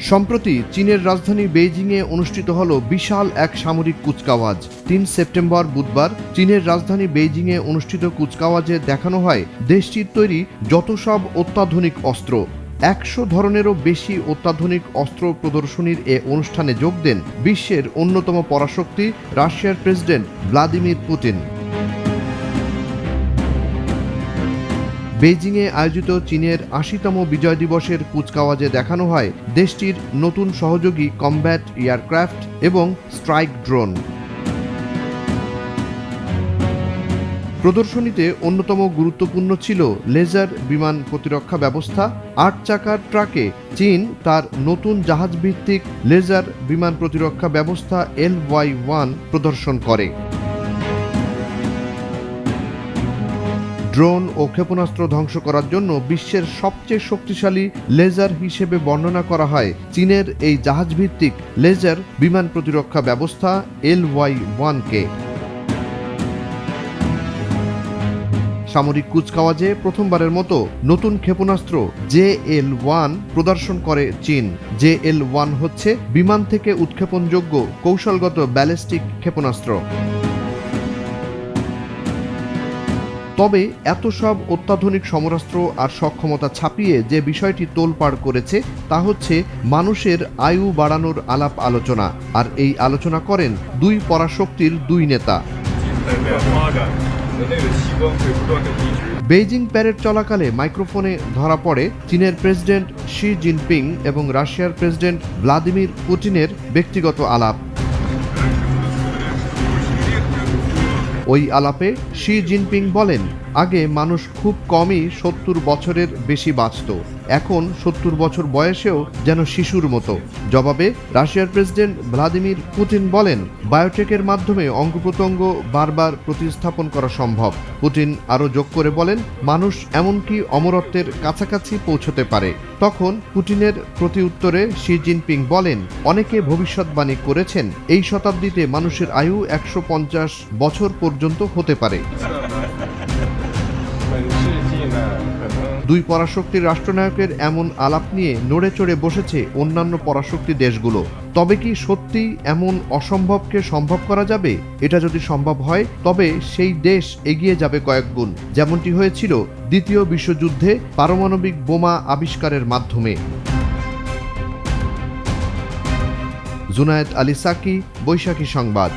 সম্প্রতি চীনের রাজধানী বেইজিংয়ে অনুষ্ঠিত হল বিশাল এক সামরিক কুচকাওয়াজ। ৩ সেপ্টেম্বর বুধবার চীনের রাজধানী বেইজিংয়ে অনুষ্ঠিত কুচকাওয়াজে দেখানো হয় দেশটির তৈরি যত সব অত্যাধুনিক অস্ত্র। ১০০ ধরনেরও বেশি অত্যাধুনিক অস্ত্র প্রদর্শনীর এ অনুষ্ঠানে যোগ দেন বিশ্বের অন্যতম পরাশক্তি রাশিয়ার প্রেসিডেন্ট ভ্লাদিমির পুতিন। বেইজিংয়ে আয়োজিত চীনের ৮০তম বিজয় দিবসের কুচকাওয়াজে দেখানো হয় দেশটির নতুন সহযোগী কমব্যাট এয়ারক্রাফট এবং স্ট্রাইক ড্রোন। প্রদর্শনীতে অন্যতম গুরুত্বপূর্ণ ছিল লেজার বিমান প্রতিরক্ষা ব্যবস্থা। ৮ চাকার ট্রাকে চীন তার নতুন জাহাজভিত্তিক লেজার বিমান প্রতিরক্ষা ব্যবস্থা LY-1 প্রদর্শন করে। ড্রোন ও ক্ষেপণাস্ত্র ধ্বংস করার জন্য বিশ্বের সবচেয়ে শক্তিশালী লেজার হিসেবে বর্ণনা করা হয় চীনের এই জাহাজভিত্তিক লেজার বিমান প্রতিরক্ষা ব্যবস্থা LY-1-কে। সামরিক কুচকাওয়াজে প্রথমবারের মতো নতুন ক্ষেপণাস্ত্র JL-1 প্রদর্শন করে চীন। JL-1 হচ্ছে বিমান থেকে উৎক্ষেপণযোগ্য কৌশলগত ব্যালিস্টিক ক্ষেপণাস্ত্র। তবে এত সব অত্যাধুনিক সমরাস্ত্র আর সক্ষমতা ছাপিয়ে যে বিষয়টি তোলপাড় করেছে তা হচ্ছে মানুষের আয়ু বাড়ানোর আলাপ আলোচনা। আর এই আলোচনা করেন দুই পরাশক্তির দুই নেতা। বেইজিং প্যারেড চলাকালে মাইক্রোফোনে ধরা পড়ে চীনের প্রেসিডেন্ট শি জিনপিং এবং রাশিয়ার প্রেসিডেন্ট ভ্লাদিমির পুতিনের ব্যক্তিগত আলাপ। ওই আলাপে শি জিনপিং বলেন, আগে মানুষ খুব কমই ৭০ বছরের বেশি বাঁচত, এখন ৭০ বছর বয়সেও যেন শিশুর মতো। জবাবে রাশিয়ার প্রেসিডেন্ট ভ্লাদিমির পুতিন বলেন, বায়োটেকের মাধ্যমে অঙ্গপ্রত্যঙ্গ বারবার প্রতিস্থাপন করা সম্ভব। পুতিন আরও যোগ করে বলেন, মানুষ এমনকি অমরত্বের কাছাকাছি পৌঁছতে পারে। তখন পুতিনের প্রতি উত্তরে শি জিনপিং বলেন, অনেকে ভবিষ্যৎবাণী করেছেন এই শতাব্দীতে মানুষের আয়ু ১৫০ বছর পর্যন্ত হতে পারে। দুই পরাশক্তির রাষ্ট্রনায়কের এমন আলাপ নিয়ে নড়ে চড়ে বসেছে অন্যান্য পরাশক্তি দেশগুলো। তবে কি সত্যি এমন অসম্ভবকে সম্ভব করা যাবে? এটা যদি সম্ভব হয় তবে সেই দেশ এগিয়ে যাবে কয়েক গুণ, যেমনটি হয়েছিল দ্বিতীয় বিশ্বযুদ্ধে পারমাণবিক বোমা আবিষ্কারের মাধ্যমে। জুনায়েদ আলী সাকি, বৈশাখী সংবাদ।